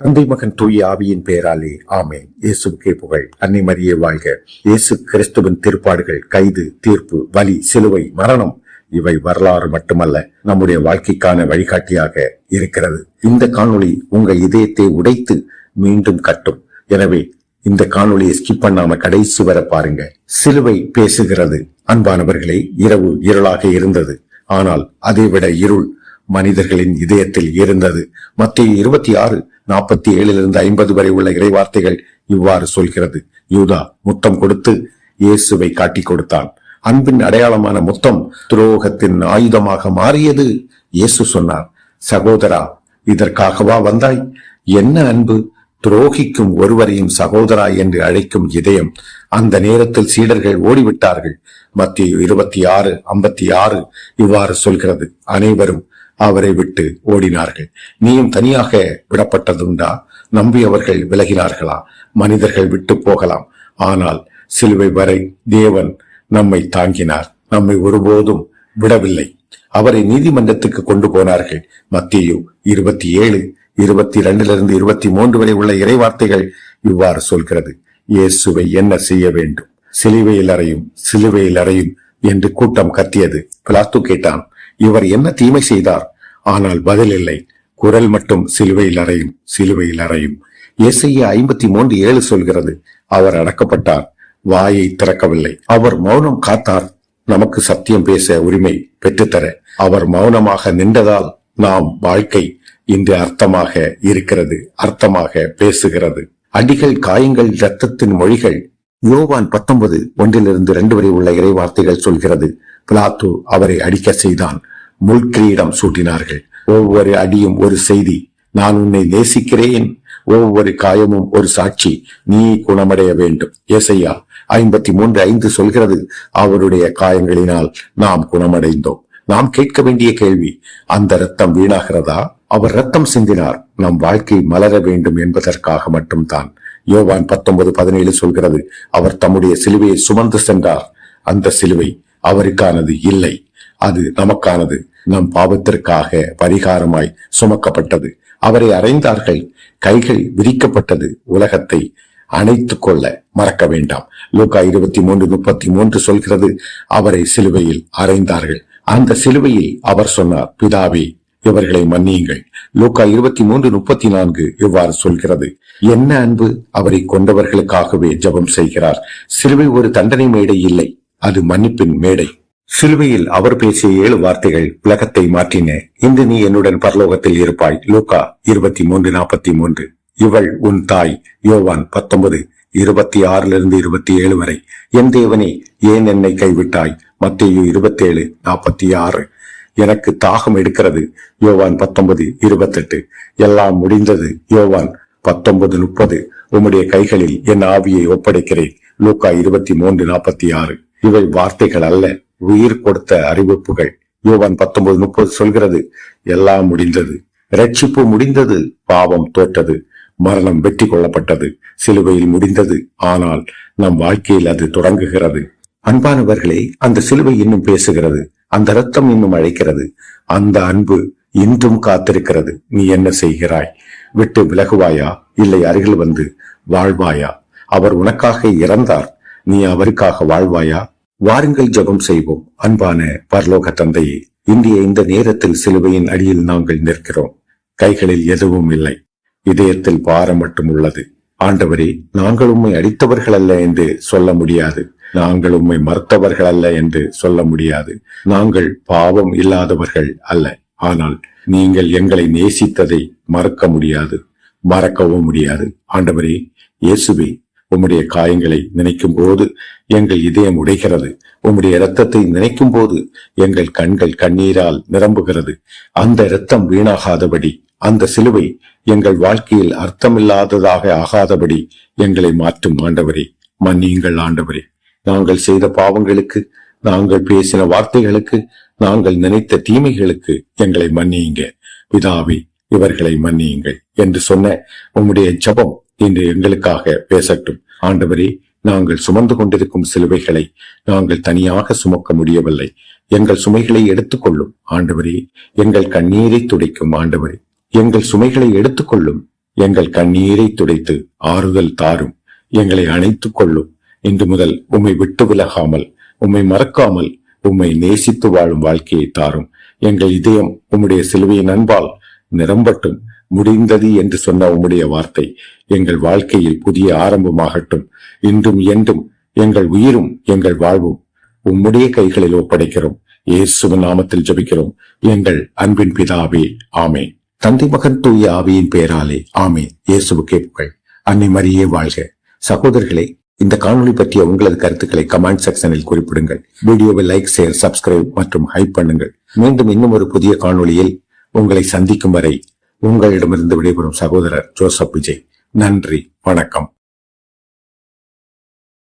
தந்தை மகன் தூய ஆவியின் பெயராலே ஆமென். இயேசுவுக்கே புகழ். அன்னை மரியே வாழ்க. இயேசு கிறிஸ்துவின் திருப்பாடுகள், கைது, தீர்ப்பு, வலி, சிலுவை, மரணம் இவை வரலாறு மட்டுமல்ல, நம்முடைய வாழ்க்கைக்கான வழிகாட்டியாக இருக்கிறது. இந்த காணொளி உங்கள் இதயத்தை உடைத்து மீண்டும் கட்டும். எனவே இந்த காணொளியை ஸ்கிப் பண்ணாம கடைசி வர பாருங்க. சிலுவை பேசுகிறது. அன்பானவர்களே, இரவு இருளாக இருந்தது. ஆனால் அதைவிட இருள் மனிதர்களின் இதயத்தில் இருந்தது. மத்தேயு 26:47-50 வரை உள்ள இறைவார்த்தைகள் இவ்வாறு சொல்கிறது. யூதா முத்தம் கொடுத்து இயேசுவை காட்டி கொடுத்தான். அன்பின் அடையாளமான முத்தம் துரோகத்தின் ஆயுதமாக மாறியது. இயேசு சொன்னார், சகோதரா, இதற்காகவா வந்தாய்? என்ன அன்பு! துரோகிக்கும் ஒருவரையும் சகோதரா என்று அழைக்கும் இதயம். அந்த நேரத்தில் சீடர்கள் ஓடிவிட்டார்கள். மத்தேயு 26:56 இவ்வாறு சொல்கிறது. அனைவரும் அவரை விட்டு ஓடினார்கள். நீயும் தனியாக விடப்பட்டதுண்டா? நம்பியவர்கள் விலகினார்களா? மனிதர்கள் விட்டு போகலாம், ஆனால் சிலுவை வரை தேவன் நம்மை தாங்கினார். நம்மை ஒருபோதும் விடவில்லை. அவரை நீதிமன்றத்துக்கு கொண்டு போனார்கள். மத்தேயு 27:22-23 வரை உள்ள இறைவார்த்தைகள் இவ்வாறு சொல்கிறது. இயேசுவை என்ன செய்ய வேண்டும்? சிலுவையில் அறையும், சிலுவையில் அறையும் என்று கூட்டம் கத்தியது. பிலாத்து கேட்டான், இவர் என்ன தீமை செய்தார்? ஆனால் பதில் இல்லை. குரல் மட்டும் சிலுவையில் அறையும், சிலுவையில் அறையும். ஏசாயா 53:7 சொல்கிறது. அவர் அடக்கப்பட்டார், வாயை திறக்கவில்லை. அவர் மௌனம் காத்தார், நமக்கு சத்தியம் பேச உரிமை பெற்றுத்தர. அவர் மௌனமாக நின்றதால் நாம் வாழ்க்கை இன்று அர்த்தமாக இருக்கிறது, அர்த்தமாக பேசுகிறது. அடிகள், காயங்கள், இரத்தத்தின் மொழிகள். யோவான் 19:1-2 வரை உள்ள இறைவார்த்தைகள் சொல்கிறது. பிலாத்து அவரை அடிக்க செய்தான். முள்கிரீடம் சூட்டினார்கள். ஒவ்வொரு அடியும் ஒரு செய்தி. நான் உன்னை நேசிக்கிறேன். ஒவ்வொரு காயமும் ஒரு சாட்சி. நீ குணமடைய வேண்டும். ஏசாயா 53:5 சொல்கிறது. அவருடைய காயங்களினால் நாம் குணமடைந்தோம். நாம் கேட்க வேண்டிய கேள்வி, அந்த இரத்தம் வீணாகிறதா? அவர் இரத்தம் சிந்தினார் நம் வாழ்க்கை மலர வேண்டும் என்பதற்காக மட்டும்தான். யோவான் 19:17 சொல்கிறது. அவர் தம்முடைய சிலுவையை சுமந்து சென்றார். அந்த சிலுவை அவருக்கானது இல்லை, அது நமக்கானது. நம் பாவத்திற்காக பரிகாரமாய் சுமக்கப்பட்டது. அவரை அறைந்தார்கள். கைகள் விரிக்கப்பட்டது. உலகத்தை அணைத்துக் கொள்ள மறக்க வேண்டாம். லூக்கா 23:33 சொல்கிறது. அவரை சிலுவையில் அறைந்தார்கள். அந்த சிலுவையில் அவர் சொன்னார், பிதாவே, இவர்களை மன்னியுங்கள். லூக்கா 23:34 இவ்வாறு சொல்கிறது. என்ன அன்பு! அவரை கொண்டவர்களுக்காகவே ஜெபம் செய்கிறார். சிலுவை ஒரு தண்டனை மேடை இல்லை, அது மன்னிப்பின் மேடை. சிலுவையில் அவர் பேசிய 7 வார்த்தைகள் உலகத்தை மாற்றின. இன்று நீ என்னுடன் பரலோகத்தில் இருப்பாய். லூக்கா 23:43. இவள் உன் தாய். யோவான் 19:26-27 வரை. என் தேவனே, ஏன் என்னை கைவிட்டாய்? மத்தேயு 27:46. எனக்கு தாகம் எடுக்கிறது. யோவான் 19:28. எல்லாம் முடிந்தது. யோவான் 19:30. உம்முடைய கைகளில் என் ஆவியை ஒப்படைக்கிறேன். லூக்கா 23:46. இவை வார்த்தைகள் அல்ல, உயிர் கொடுத்த அறிவிப்புகள். யோவான் 19:30 சொல்கிறது. எல்லாம் முடிந்தது. இரட்சிப்பு முடிந்தது. பாவம் தோற்றது. மரணம் வெற்றி கொள்ளப்பட்டது. சிலுவையில் முடிந்தது. ஆனால் நம் வாழ்க்கையில் அது தொடங்குகிறது. அன்பானவர்களே, அந்த சிலுவை இன்னும் பேசுகிறது. அந்த இரத்தம் இன்னும் அழைக்கிறது. அந்த அன்பு இன்றும் காத்திருக்கிறது. நீ என்ன செய்கிறாய்? விட்டு விலகுவாயா? இல்லை அருகில் வந்து வாழ்வாயா? அவர் உனக்காக இறந்தார். நீ அவருக்காக வாழ்வாயா? வாருங்கள், ஜெபம் செய்வோம். அன்பான பரலோக தந்தையே, இன்றைய இந்த நேரத்தில் சிலுவையின் அடியில் நாங்கள் நிற்கிறோம். கைகளில் எதுவும் இல்லை, இதயத்தில் பாரம் மட்டும் உள்ளது. ஆண்டவரே, நாங்கள் உம்மை அடித்தவர்கள் அல்ல என்று சொல்ல முடியாது. நாங்கள் உம்மை மறுத்தவர்கள் அல்ல என்று சொல்ல முடியாது. நாங்கள் பாவம் இல்லாதவர்கள் அல்ல. ஆனால் நீங்கள் எங்களை நேசித்ததை மறக்க முடியாது, மறக்கவும் முடியாது. ஆண்டவரே இயேசுவே, உம்முடைய காயங்களை நினைக்கும் போது எங்கள் இதயம் உடைகிறது. உம்முடைய இரத்தத்தை நினைக்கும் போது எங்கள் கண்கள் கண்ணீரால் நிரம்புகிறது. அந்த இரத்தம் வீணாகாதபடி, அந்த சிலுவை எங்கள் வாழ்க்கையில் அர்த்தமில்லாததாக ஆகாதபடி எங்களை மாற்றும். ஆண்டவரே, மன்னியுங்கள். ஆண்டவரே, நாங்கள் செய்த பாவங்களுக்கு, நாங்கள் பேசின வார்த்தைகளுக்கு, நாங்கள் நினைத்த தீமைகளுக்கு எங்களை மன்னியுங்க. பிதாவே, இவர்களை மன்னியுங்கள் என்று சொன்ன உம்முடைய ஜெபம் இன்று எங்களுக்காக பேசட்டும். ஆண்டவரே, நாங்கள் சுமந்து கொண்டிருக்கும் சிலுவைகளை நாங்கள் தனியாக சுமக்க முடியவில்லை. எங்கள் சுமைகளை எடுத்துக்கொள்ளும். ஆண்டவரே, எங்கள் கண்ணீரை துடைக்கும். ஆண்டவரே, எங்கள் சுமைகளை எடுத்துக்கொள்ளும். எங்கள் கண்ணீரை துடைத்து ஆறுதல் தாரும். எங்களை அணைத்துக் கொள்ளும். இன்று முதல் உம்மை விட்டு விலகாமல், உம்மை மறக்காமல், உம்மை நேசித்து வாழும் வாழ்க்கையை தாரும். எங்கள் இதயம் உம்முடைய சிலுவையின் அன்பால் நிரம்பட்டும். முடிந்தது என்று சொன்ன உம்முடைய வார்த்தை எங்கள் வாழ்க்கையில் புதிய ஆரம்பமாகட்டும். இன்றும் என்றும் எங்கள் உயிரும் எங்கள் வாழ்வும் உம்முடைய கைகளில் ஒப்படைக்கிறோம். இயேசுவின் நாமத்தில் ஜெபிக்கிறோம் எங்கள் அன்பின் பிதாவே, ஆமென். தந்தை மகன் தூய ஆவியின் பெயராலே ஆமென். இயேசுவுக்கே புகழ். அன்னை மரியே வாழ்க. சகோதரர்களே, இந்த காணொளி பற்றிய உங்களது கருத்துக்களை கமெண்ட் செக்ஷனில் குறிப்பிடுங்கள். வீடியோவை லைக், ஷேர், சப்ஸ்கிரைப் மற்றும் ஹைப் பண்ணுங்கள். மீண்டும் இன்னும் ஒரு புதிய காணொளியில் உங்களை சந்திக்கும் வரை உங்களிடமிருந்து விடைபெறும் சகோதரர் ஜோசப் விஜய். நன்றி, வணக்கம்.